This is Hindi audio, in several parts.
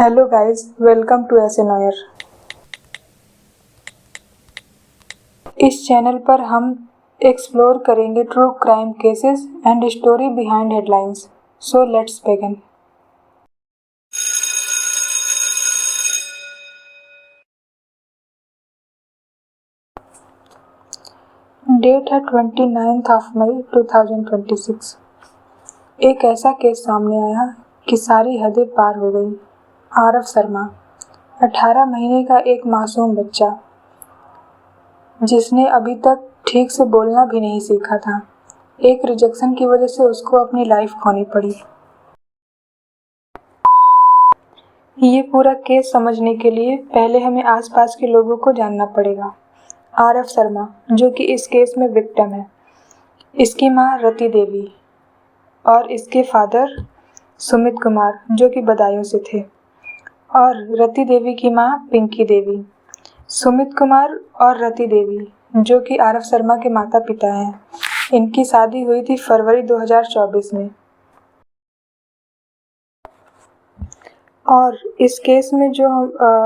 हेलो गाइस, वेलकम टू ऐसे नॉयर। इस चैनल पर हम एक्सप्लोर करेंगे true crime cases and story behind headlines. So let's begin. Date है 29 मई 2026। एक ऐसा केस सामने आया कि सारी हदें पार हो गई। आरव शर्मा, 18 महीने का एक मासूम बच्चा जिसने अभी तक ठीक से बोलना भी नहीं सीखा था। एक रिजेक्शन की वजह से उसको अपनी लाइफ खोनी पड़ी। ये पूरा केस समझने के लिए पहले हमें आसपास के लोगों को जानना पड़ेगा। आरव शर्मा, जो कि इस केस में विक्टिम है, इसकी मां रति देवी और इसके फादर सुमित कुमार, जो कि बदायूं से थे, और रति देवी की मां पिंकी देवी। सुमित कुमार और रति देवी, जो कि आरव शर्मा के माता पिता हैं, इनकी शादी हुई थी फरवरी 2024 में। और इस केस में जो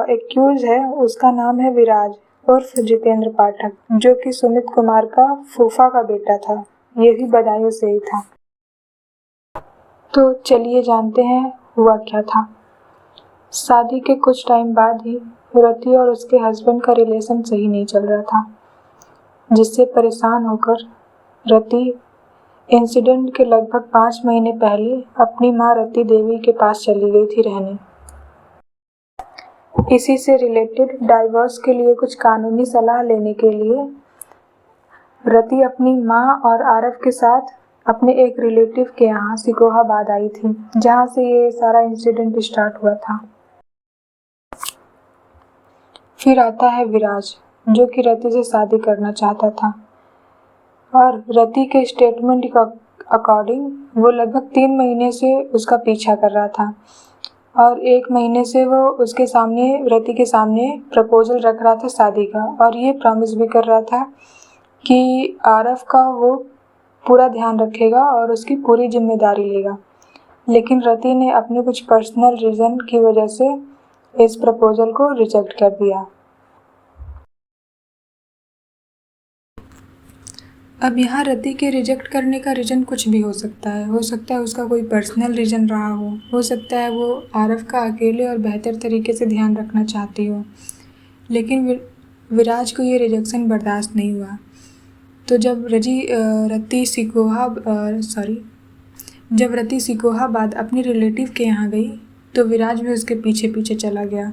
एक्यूज है उसका नाम है विराज उर्फ जितेंद्र पाठक, जो कि सुमित कुमार का फूफा का बेटा था। ये भी बदायूं से ही था। तो चलिए जानते हैं हुआ क्या था। शादी के कुछ टाइम बाद ही रति और उसके हस्बैंड का रिलेशन सही नहीं चल रहा था, जिससे परेशान होकर रति इंसिडेंट के लगभग 5 महीने पहले अपनी मां रति देवी के पास चली गई थी रहने। इसी से रिलेटेड डाइवोर्स के लिए कुछ कानूनी सलाह लेने के लिए रति अपनी मां और आरव के साथ अपने एक रिलेटिव के यहाँ सिकोहाबाद आई थी, जहाँ से ये सारा इंसिडेंट स्टार्ट हुआ था। फिर आता है विराज, जो कि रति से शादी करना चाहता था, और रति के स्टेटमेंट के अकॉर्डिंग वो लगभग 3 महीने से उसका पीछा कर रहा था, और 1 महीने से वो उसके सामने रति के सामने प्रपोजल रख रहा था शादी का, और ये प्रॉमिस भी कर रहा था कि आरव का वो पूरा ध्यान रखेगा और उसकी पूरी जिम्मेदारी लेगा। लेकिन रति ने अपने कुछ पर्सनल रीज़न की वजह से इस प्रपोजल को रिजेक्ट कर दिया। अब यहाँ रति के रिजेक्ट करने का रीज़न कुछ भी हो सकता है उसका कोई पर्सनल रीज़न रहा हो सकता है वो आरव का अकेले और बेहतर तरीके से ध्यान रखना चाहती हो। लेकिन विराज को ये रिजेक्शन बर्दाश्त नहीं हुआ। तो जब रति सिकोहाबाद अपने रिलेटिव के यहाँ गई तो विराज भी उसके पीछे पीछे चला गया।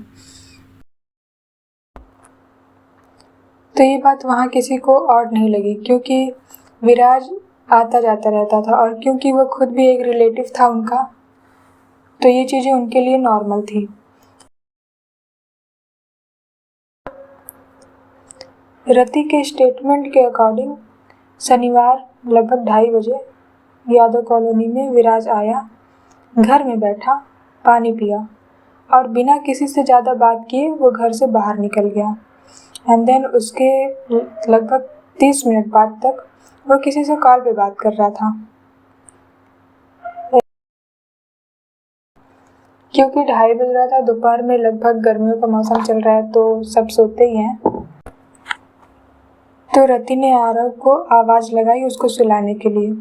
तो ये बात वहाँ किसी को ऑड नहीं लगी, क्योंकि विराज आता जाता रहता था, और क्योंकि वो खुद भी एक रिलेटिव था उनका, तो ये चीज़ें उनके लिए नॉर्मल थी। रति के स्टेटमेंट के अकॉर्डिंग शनिवार लगभग 2:30 बजे यादव कॉलोनी में विराज आया, घर में बैठा, पानी पिया और बिना किसी से ज़्यादा बात किए वो घर से बाहर निकल गया। एंड देन उसके लगभग 30 मिनट बाद तक वो किसी से कॉल पे बात कर रहा था। क्योंकि 2:30 बज रहा था, दोपहर में लगभग गर्मियों का मौसम चल रहा है तो सब सोते ही हैं। तो रति ने आरव को आवाज़ लगाई उसको सुलाने के लिए।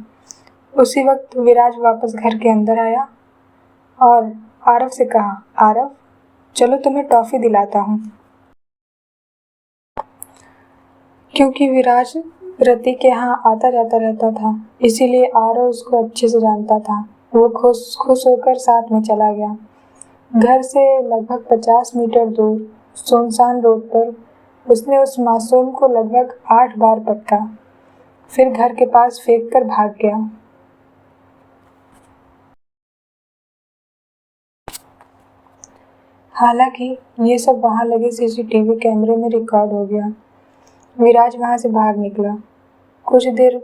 उसी वक्त विराज वापस घर के अंदर आया और आरव से कहा, आरव चलो तुम्हें टॉफ़ी दिलाता हूँ। क्योंकि विराज रति के यहाँ आता जाता रहता था, इसीलिए आरव उसको अच्छे से जानता था। वो खुश होकर साथ में चला गया। घर से लगभग 50 मीटर दूर सुनसान रोड पर उसने उस मासूम को लगभग 8 बार पटका, फिर घर के पास फेंक कर भाग गया। हालांकि ये सब वहाँ लगे सीसीटीवी कैमरे में रिकॉर्ड हो गया। विराज वहाँ से भाग निकला। कुछ देर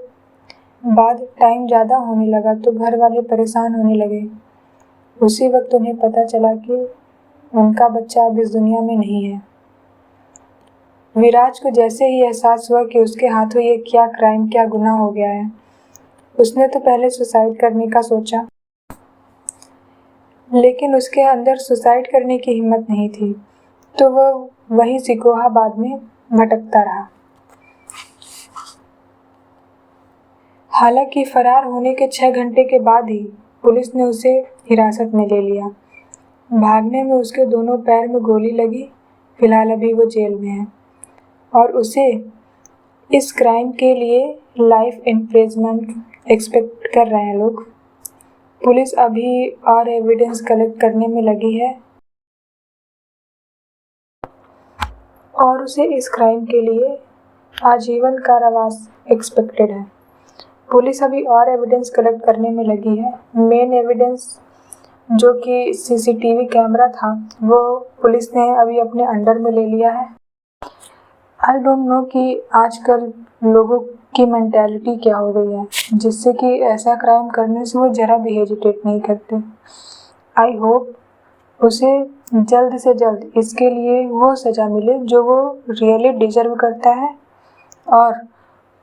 बाद टाइम ज़्यादा होने लगा तो घर वाले परेशान होने लगे। उसी वक्त उन्हें पता चला कि उनका बच्चा अब इस दुनिया में नहीं है। विराज को जैसे ही एहसास हुआ कि उसके हाथों ये क्या क्राइम, क्या गुनाह हो गया है, उसने तो पहले सुसाइड करने का सोचा, लेकिन उसके अंदर सुसाइड करने की हिम्मत नहीं थी, तो वह वहीं सिकोहाबाद में भटकता रहा। हालांकि फरार होने के 6 घंटे के बाद ही पुलिस ने उसे हिरासत में ले लिया। भागने में उसके दोनों पैर में गोली लगी। फिलहाल अभी वो जेल में है और उसे इस क्राइम के लिए लाइफ इम्प्रिजनमेंट एक्सपेक्ट कर रहे हैं लोग। पुलिस अभी और एविडेंस कलेक्ट करने में लगी है और उसे इस क्राइम के लिए आजीवन कारावास एक्सपेक्टेड है। पुलिस अभी और एविडेंस कलेक्ट करने में लगी है। मेन एविडेंस जो कि सीसीटीवी कैमरा था वो पुलिस ने अभी अपने अंडर में ले लिया है। आई डोंट नो कि आजकल लोगों की मेंटालिटी क्या हो गई है जिससे कि ऐसा क्राइम करने से वो ज़रा भी हेजिटेट नहीं करते। आई होप उसे जल्द से जल्द इसके लिए वो सज़ा मिले जो वो रियली डिजर्व करता है और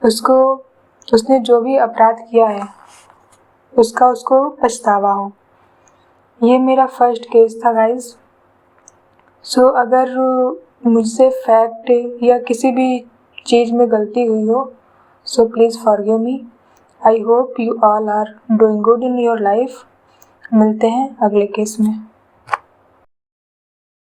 उसने जो भी अपराध किया है उसको पछतावा हो। ये मेरा फर्स्ट केस था गाइस। सो अगर मुझसे फैक्ट या किसी भी चीज़ में गलती हुई हो so please forgive me. I hope you all are doing good in your life. मिलते हैं अगले केस में।